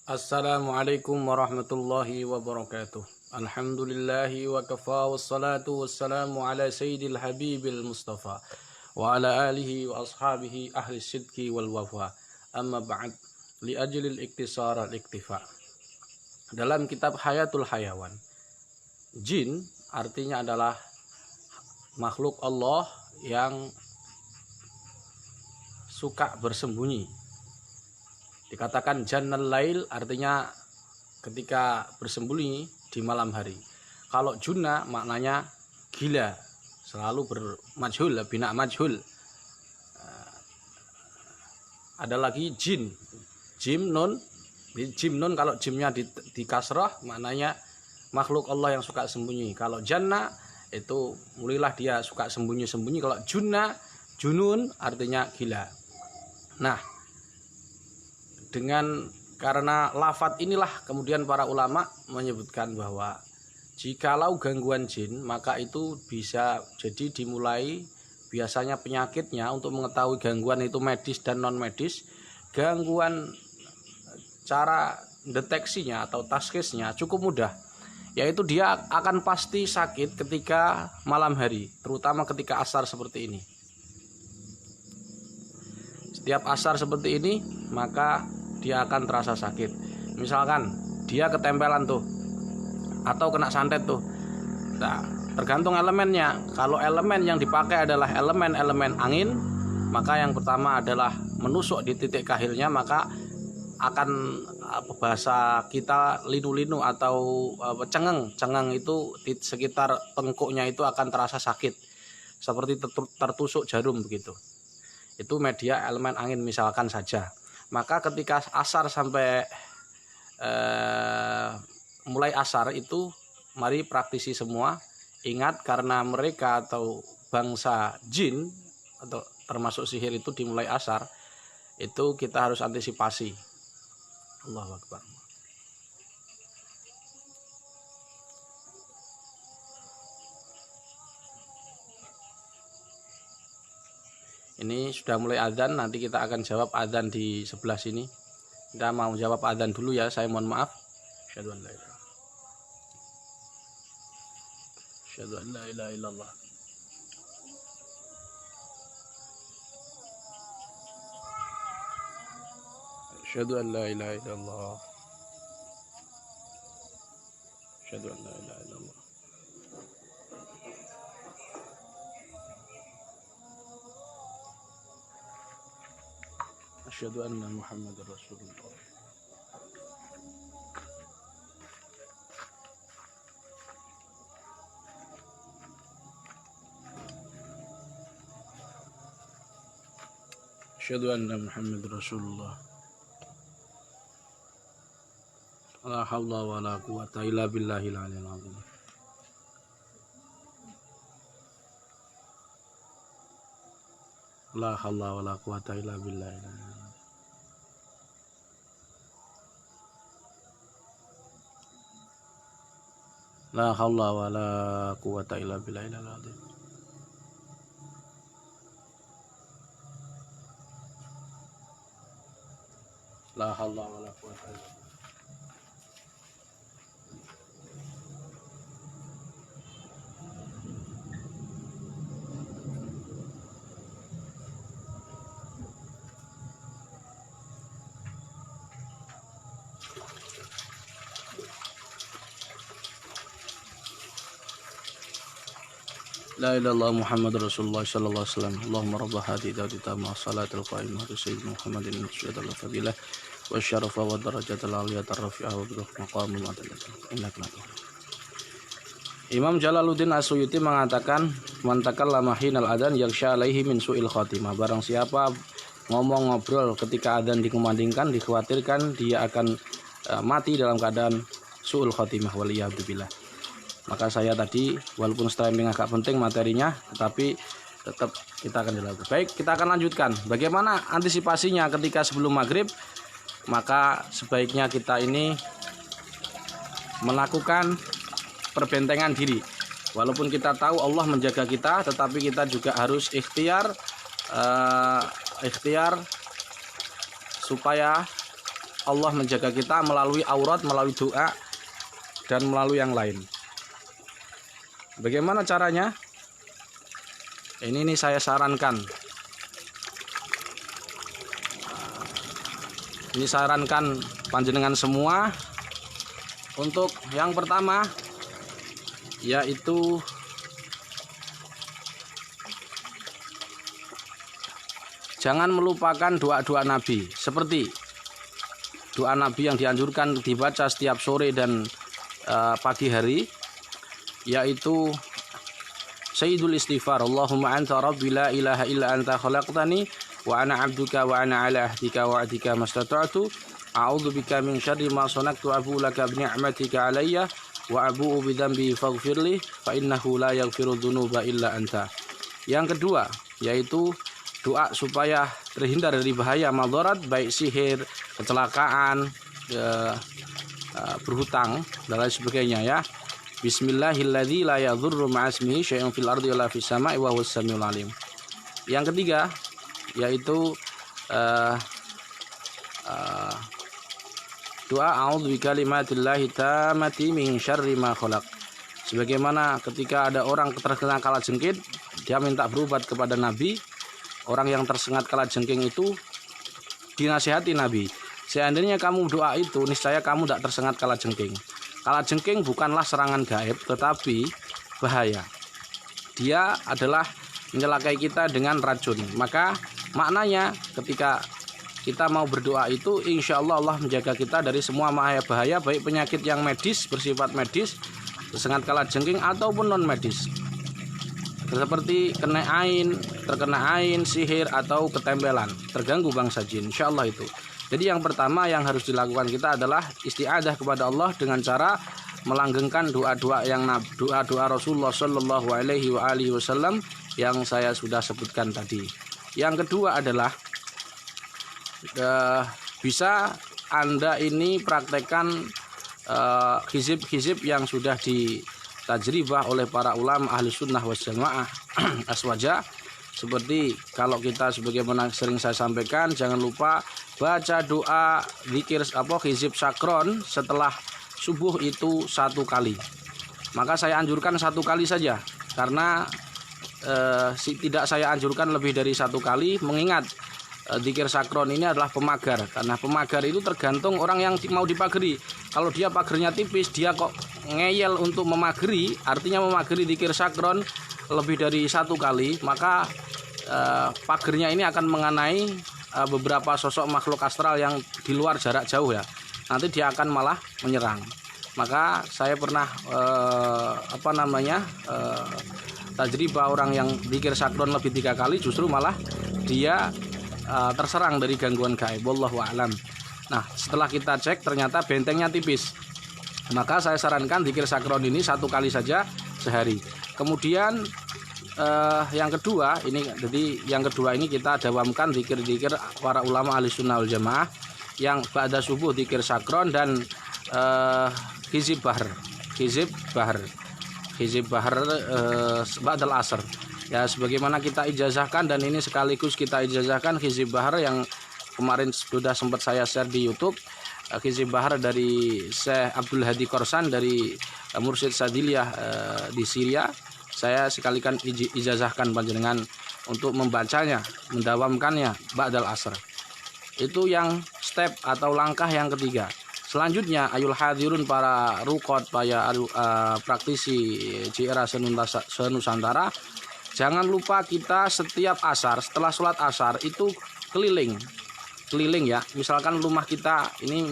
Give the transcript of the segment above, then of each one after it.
Assalamualaikum warahmatullahi wabarakatuh. Alhamdulillahi wa kafa wassalatu wassalamu ala sayyidil habibil mustafa wa ala alihi wa ashabihi ahli sidki wal wafa. Amma ba'd, li ajlil iktisar al iktifa. Dalam kitab Hayatul Hayawan, jin artinya adalah makhluk Allah yang suka bersembunyi. Dikatakan jannal lail artinya ketika bersembunyi di malam hari. Kalau junna maknanya gila, selalu bermajhul, bina majhul. Ada lagi jin, jim nun kalau jimnya di kasrah maknanya makhluk Allah yang suka sembunyi. Kalau janna itu mulailah dia suka sembunyi-sembunyi. Kalau junna, junun artinya gila. Nah, karena lafadz inilah kemudian para ulama menyebutkan bahwa jikalau gangguan jin, maka itu bisa jadi dimulai biasanya penyakitnya. Untuk mengetahui gangguan itu medis dan non medis, gangguan cara deteksinya atau taskisnya cukup mudah, yaitu dia akan pasti sakit ketika malam hari, terutama ketika asar seperti ini. Setiap asar seperti ini maka dia akan terasa sakit. Misalkan dia ketempelan tuh atau kena santet tuh. Nah, tergantung elemennya. Kalau elemen yang dipakai adalah elemen-elemen angin, maka yang pertama adalah menusuk di titik kahilnya, maka akan bahasa kita linu-linu atau cengeng itu di sekitar tengkuknya itu akan terasa sakit seperti tertusuk jarum begitu. Itu media elemen angin misalkan saja. Maka ketika asar sampai mulai asar itu, mari praktisi semua ingat, karena mereka atau bangsa jin atau termasuk sihir itu dimulai asar, itu kita harus antisipasi. Allahu Akbar. Ini sudah mulai adzan, nanti kita akan jawab adzan di sebelah sini. Kita mau jawab adzan dulu ya, saya mohon maaf. Asyhadu an la ilaha illallah. Asyhadu an la ilaha illallah. Asyhadu an la ilaha illallah. Asyhadu anna Muhammadar Rasulullah. Asyhadu anna Muhammadar Rasulullah. La haula wala quwwata illa billahil aliyil azim. La haula wala quwwata illa billahil azim. La haula wala quwwata illa billahil azim. La haula wala quwwata illa billah. La ilaha illallah Muhammadur Rasulullah sallallahu alaihi wasallam. Allahumma rabb hadhihi da'wati tamma salatul qa'imah li sayyidina Muhammadin syadallahu fadilah wa syarafa wa darajatul aliyatar rafi'ah wa bi maqamul ma'tadat. Innaka Imam Jalaluddin As-Suyuti mengatakan, man takallama hinal adzan yakhsha alaihi min su'il khatimah. Barang siapa ngomong ngobrol ketika adzan dikumandangkan, dikhawatirkan dia akan mati dalam keadaan su'ul khatimah, waliyadzubillah. Maka saya tadi walaupun streaming agak penting materinya, tetapi tetap kita akan dilakukan. Baik, kita akan lanjutkan. Bagaimana antisipasinya ketika sebelum maghrib? Maka sebaiknya kita ini melakukan perbentengan diri. Walaupun kita tahu Allah menjaga kita, tetapi kita juga harus ikhtiar supaya Allah menjaga kita melalui aurat, melalui doa, dan melalui yang lain. Bagaimana caranya? Ini saya sarankan. Ini sarankan panjenengan semua. Untuk yang pertama yaitu jangan melupakan doa-doa Nabi, seperti doa Nabi yang dianjurkan dibaca setiap sore dan pagi hari, yaitu Sayyidul Istighfar. Allahumma anta rabbi la ilaha illa anta khalaqtani wa ana abduka wa ana ala ahdika wa ahdika mastata'tu a'udzu bika min syarri ma sana'tu abu laka bi ni'matika alayya wa abu'u bi dzambi faghfirli fa innahu la yaghfiru dzunuba illa anta. Yang kedua yaitu doa supaya terhindar dari bahaya madarat, baik sihir, kecelakaan, berhutang dan lain sebagainya ya. Bismillahilladzi la yadhurru ma'asmihi syai'un fil ardi wala fis sama'i wa huwas samiul alim. Yang ketiga yaitu doa a'udzu bikalimatillahi tammati min syarri ma khalaq. Sebagaimana ketika ada orang terkena kalajengking, dia minta berobat kepada Nabi. Orang yang tersengat kalajengking itu dinasihati Nabi, seandainya kamu doa itu niscaya kamu tidak tersengat kalajengking. Kalajengking bukanlah serangan gaib, tetapi bahaya. Dia adalah menyelakai kita dengan racun. Maka maknanya ketika kita mau berdoa itu, insya Allah Allah menjaga kita dari semua bahaya, baik penyakit yang medis, bersifat medis, tersengat kalajengking ataupun non medis, seperti terkena ain, sihir atau ketempelan, terganggu bangsa jin, insya Allah itu. Jadi yang pertama yang harus dilakukan kita adalah isti'adah kepada Allah dengan cara melanggengkan doa-doa Rasulullah Shallallahu Alaihi Wasallam yang saya sudah sebutkan tadi. Yang kedua adalah bisa Anda ini praktekkan hizib-hizib yang sudah tajribah oleh para ulama ahli sunnah wal jamaah aswaja. Seperti kalau kita sebagaimana sering saya sampaikan, jangan lupa baca doa zikir hizib sakron setelah subuh itu 1 kali. Maka saya anjurkan 1 kali saja, karena tidak saya anjurkan lebih dari 1 kali, mengingat zikir sakron ini adalah pemagar. Karena pemagar itu tergantung orang yang mau dipagari. Kalau dia pagernya tipis, dia kok ngeyel untuk memagari, artinya memagari zikir sakron lebih dari 1 kali, maka pagernya ini akan mengenai beberapa sosok makhluk astral yang di luar jarak jauh ya. Nanti dia akan malah menyerang. Maka saya pernah tajribah orang yang zikir sakron lebih 3 kali, justru malah dia terserang dari gangguan gaib. Wallahu a'lam. Nah, setelah kita cek ternyata bentengnya tipis, maka saya sarankan zikir sakron ini 1 kali saja sehari. Kemudian yang kedua ini kita dawamkan zikir-zikir para ulama ahli sunnah wal jamaah yang ba'da subuh zikir sakron dan hizib bahar ba'dal asr. Ya, sebagaimana kita ijazahkan, dan ini sekaligus kita ijazahkan hizib bahar yang kemarin sudah sempat saya share di YouTube. Hizib bahar dari Syekh Abdul Hadi Korsan dari Mursyid Sadiliyah di Syria. Saya sekalikan ijazahkan panjenengan untuk membacanya, mendawamkannya ba'dal asr. Itu yang step atau langkah yang ketiga. Selanjutnya, ayul hadirun, para rukot, para praktisi JRA senusantara, jangan lupa kita setiap asar, setelah sholat asar itu keliling ya. Misalkan rumah kita ini,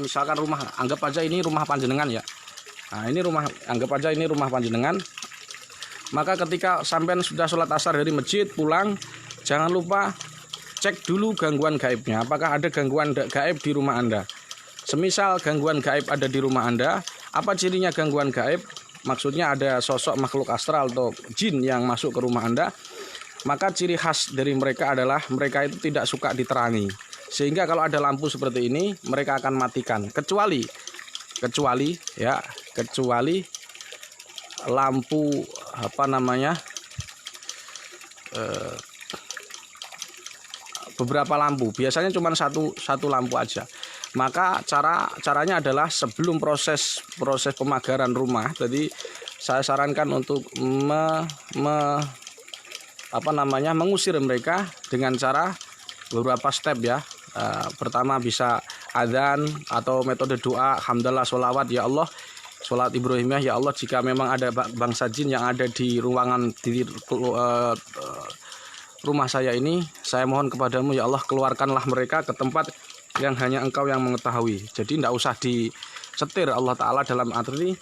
anggap aja ini rumah panjenengan ya. Nah, anggap aja ini rumah panjenengan. Maka ketika sampean sudah sholat asar dari masjid pulang, jangan lupa cek dulu gangguan gaibnya. Apakah ada gangguan gaib di rumah Anda? Semisal gangguan gaib ada di rumah Anda, apa cirinya gangguan gaib? Maksudnya ada sosok makhluk astral atau jin yang masuk ke rumah Anda. Maka ciri khas dari mereka adalah mereka itu tidak suka diterangi. Sehingga kalau ada lampu seperti ini, mereka akan matikan. Kecuali lampu beberapa lampu, biasanya cuma satu lampu aja. Maka caranya adalah sebelum proses pemagaran rumah, jadi saya sarankan untuk mengusir mereka dengan cara beberapa step ya. Pertama bisa adzan atau metode doa, hamdalah, sholawat, ya Allah, sholat Ibrahimiyah, ya Allah, jika memang ada bangsa jin yang ada di ruangan di rumah saya ini, saya mohon kepadamu ya Allah, keluarkanlah mereka ke tempat yang hanya engkau yang mengetahui. Jadi tidak usah disetir Allah Ta'ala dalam arti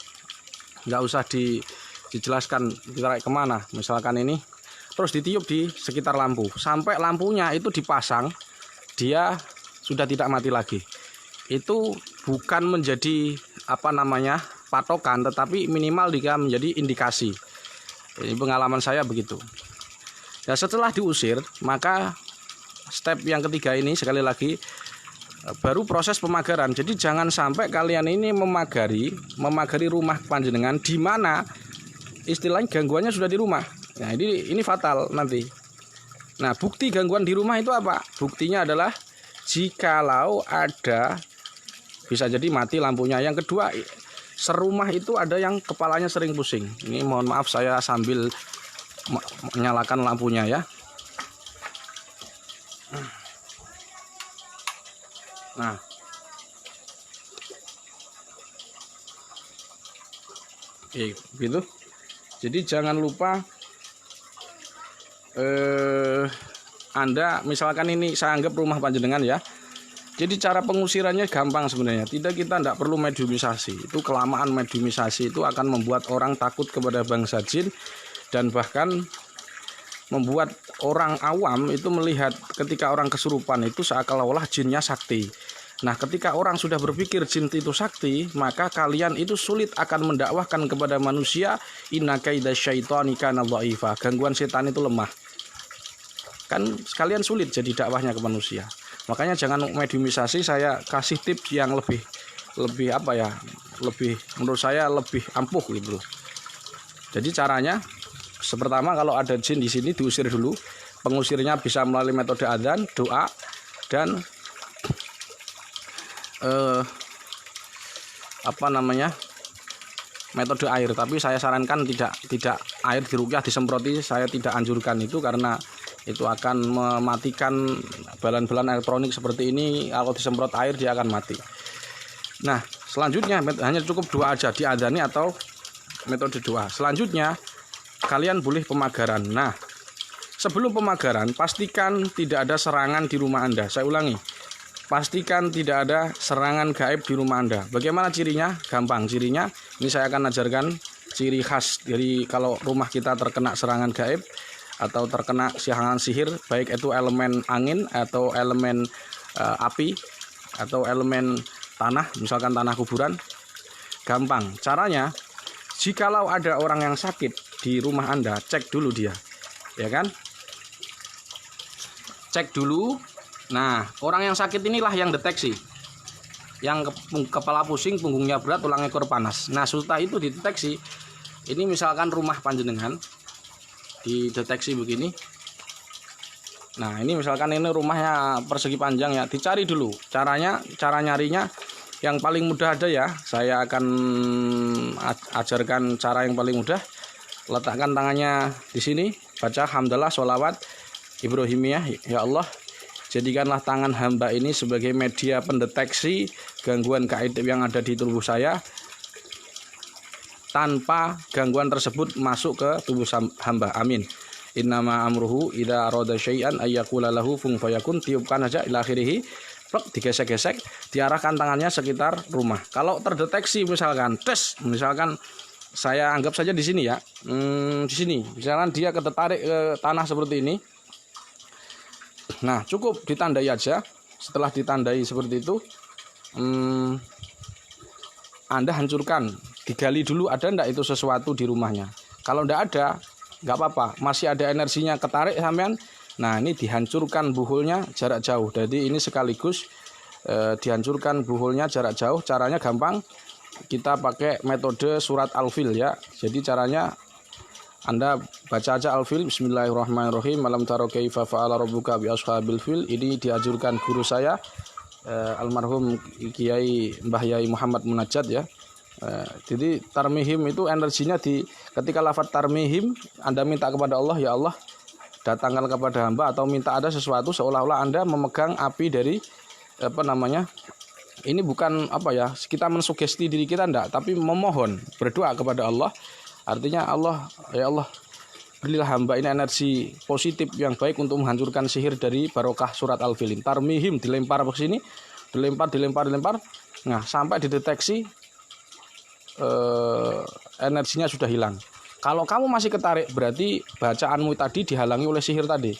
nggak usah dijelaskan ditarik kemana. Misalkan ini terus ditiup di sekitar lampu sampai lampunya itu dipasang, dia sudah tidak mati lagi. Itu bukan menjadi patokan, tetapi minimal dia menjadi indikasi. Ini pengalaman saya begitu. Nah, setelah diusir, maka step yang ketiga ini sekali lagi baru proses pemagaran. Jadi jangan sampai kalian ini memagari rumah panjenengan di mana istilahnya gangguannya sudah di rumah. Nah, ini fatal nanti. Nah, bukti gangguan di rumah itu apa? Buktinya adalah jikalau ada, bisa jadi mati lampunya. Yang kedua, serumah itu ada yang kepalanya sering pusing. Ini mohon maaf saya sambil menyalakan lampunya ya. Nah, gitu. Jadi jangan lupa Anda misalkan ini saya anggap rumah panjenengan ya. Jadi cara pengusirannya gampang sebenarnya. Kita tidak perlu mediumisasi. Itu kelamaan mediumisasi itu akan membuat orang takut kepada bangsa jin dan bahkan membuat orang awam itu melihat ketika orang kesurupan itu seakan-olah jinnya sakti. Nah, ketika orang sudah berpikir jin itu sakti, maka kalian itu sulit akan mendakwahkan kepada manusia inna kaida syaitani kana dhaifa. Gangguan setan itu lemah. Kan sekalian sulit jadi dakwahnya ke manusia. Makanya jangan mediumisasi, saya kasih tips yang lebih menurut saya lebih ampuh gitu loh. Jadi caranya pertama kalau ada jin di sini diusir dulu. Pengusirnya bisa melalui metode adzan, doa, dan metode air. Tapi saya sarankan tidak air diruqyah disemproti, saya tidak anjurkan itu karena itu akan mematikan balan-balan elektronik seperti ini. Kalau disemprot air dia akan mati. Nah, selanjutnya hanya cukup doa aja, diadzani atau metode doa. Selanjutnya kalian boleh pemagaran. Nah, sebelum pemagaran pastikan tidak ada serangan di rumah Anda. Saya ulangi, pastikan tidak ada serangan gaib di rumah Anda. Bagaimana cirinya? Gampang cirinya. Ini saya akan ajarkan ciri khas dari kalau rumah kita terkena serangan gaib atau terkena serangan sihir, baik itu elemen angin atau elemen api atau elemen tanah, misalkan tanah kuburan. Gampang caranya, jikalau ada orang yang sakit di rumah Anda, cek dulu dia, ya kan? Cek dulu. Nah, orang yang sakit inilah yang deteksi, yang kepala pusing, punggungnya berat, tulang ekor panas. Nah, setelah itu dideteksi, ini misalkan rumah panjenengan dideteksi begini. Nah, ini misalkan ini rumahnya persegi panjang ya, dicari dulu. Cara nyarinya yang paling mudah ada ya. Saya akan ajarkan cara yang paling mudah. Letakkan tangannya di sini, baca hamdalah, sholawat Ibrahimiyah, ya Allah, jadikanlah tangan hamba ini sebagai media pendeteksi gangguan gaib yang ada di tubuh saya, tanpa gangguan tersebut masuk ke tubuh hamba. Amin. Innama amruhu idza arada syai'an ayyaqula lahu kun fayakun. Tiupkan aja ila akhirih, digesek-gesek, diarahkan tangannya sekitar rumah. Kalau terdeteksi misalkan saya anggap saja di sini ya, di sini misalkan dia ketetarik ke tanah seperti ini. Nah, cukup ditandai aja. Setelah ditandai seperti itu, Anda hancurkan, digali dulu ada ndak itu sesuatu di rumahnya. Kalau ndak ada, nggak apa-apa, masih ada energinya ketarik sampean. Nah, ini dihancurkan buhulnya jarak jauh. Jadi ini sekaligus dihancurkan buhulnya jarak jauh. Caranya gampang, kita pakai metode surat Al-Fil ya. Jadi caranya Anda baca aja Al-Fil, Bismillahirrahmanirrahim, alam taro kaifa fa'ala rabbuka bi ashabil fil. Ini dianjurkan guru saya almarhum Kiai Mbah Yai Muhammad Munajat ya. Jadi tarmihim itu energinya ketika lafaz tarmihim Anda minta kepada Allah, ya Allah datangkan kepada hamba, atau minta ada sesuatu seolah-olah Anda memegang api dari ini bukan kita mensugesti diri kita, enggak, tapi memohon, berdoa kepada Allah. Artinya Allah, ya Allah berilah hamba ini energi positif yang baik untuk menghancurkan sihir dari barokah surat Al-Fil. Tarmihim, dilempar ke sini, dilempar. Nah, sampai dideteksi energinya sudah hilang. Kalau kamu masih ketarik, berarti bacaanmu tadi dihalangi oleh sihir tadi.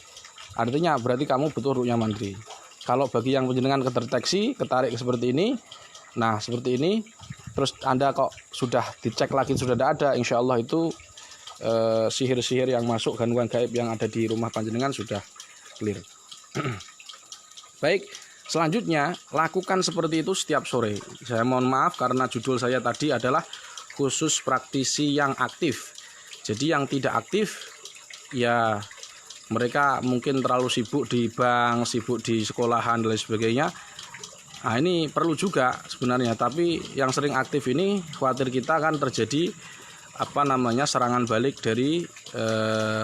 Artinya berarti kamu butuh ruqyah mandiri. Kalau bagi yang penjenengan kedeteksi, ketarik seperti ini, nah seperti ini, terus Anda kok sudah dicek lagi sudah tidak ada, insya Allah itu sihir-sihir yang masuk, gangguan gaib yang ada di rumah panjenengan sudah clear. Baik, selanjutnya lakukan seperti itu setiap sore. Saya mohon maaf karena judul saya tadi adalah khusus praktisi yang aktif. Jadi yang tidak aktif ya mereka mungkin terlalu sibuk di bank, sibuk di sekolahan dan lain sebagainya. Nah ini perlu juga sebenarnya, tapi yang sering aktif ini khawatir kita kan terjadi serangan balik dari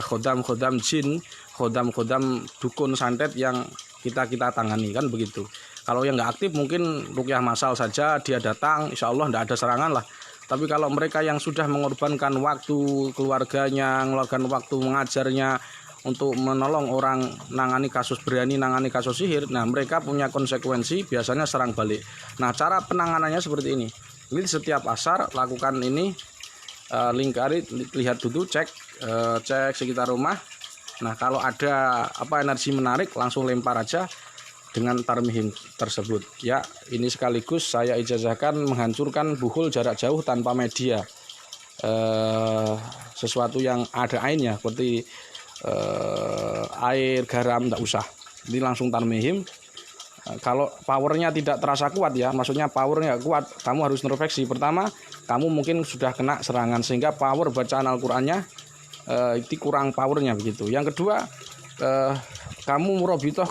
khodam jin, khodam dukun santet yang kita tangani kan begitu. Kalau yang nggak aktif mungkin ruqyah masal saja, dia datang insya Allah nggak ada serangan lah. Tapi kalau mereka yang sudah mengorbankan waktu keluarganya, mengorbankan waktu mengajarnya untuk menolong orang berani nangani kasus sihir, nah mereka punya konsekuensi biasanya serang balik. Nah cara penanganannya seperti ini. Ini setiap asar lakukan ini, lingkari, lihat dulu, cek sekitar rumah. Nah kalau ada energi menarik langsung lempar aja dengan tarmihim tersebut. Ya ini sekaligus saya ijazahkan menghancurkan buhul jarak jauh tanpa media, sesuatu yang ada ainnya seperti air, garam, tidak usah. Ini langsung tarmihim. Kalau powernya tidak terasa kuat ya, maksudnya powernya kuat, kamu harus introspeksi. Pertama, kamu mungkin sudah kena serangan sehingga power bacaan Al-Qur'annya itu kurang powernya begitu. Yang kedua, kamu murabitoh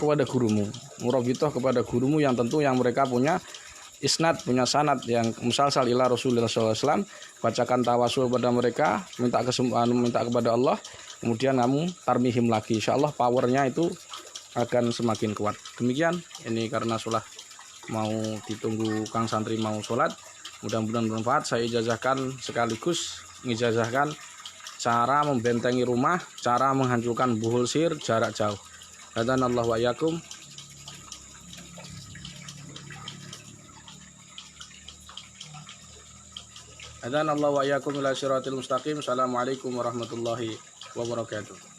kepada gurumu yang tentu yang mereka punya isnad, punya sanad yang musalsal ila Rasulullah SAW. Bacakan tawasul kepada mereka, minta kepada Allah. Kemudian kamu tarmihim lagi, insya Allah powernya itu akan semakin kuat. Demikian, ini karena sudah mau ditunggu Kang Santri mau sholat, mudah-mudahan bermanfaat. Saya ijazahkan sekaligus mengijazahkan cara membentengi rumah, cara menghancurkan buhul sihir jarak jauh. Hadanallahu wa iyyakum. Hadanallahu wa iyyakum ila siratil mustaqim. Assalamualaikum warahmatullahi wabarakatuh.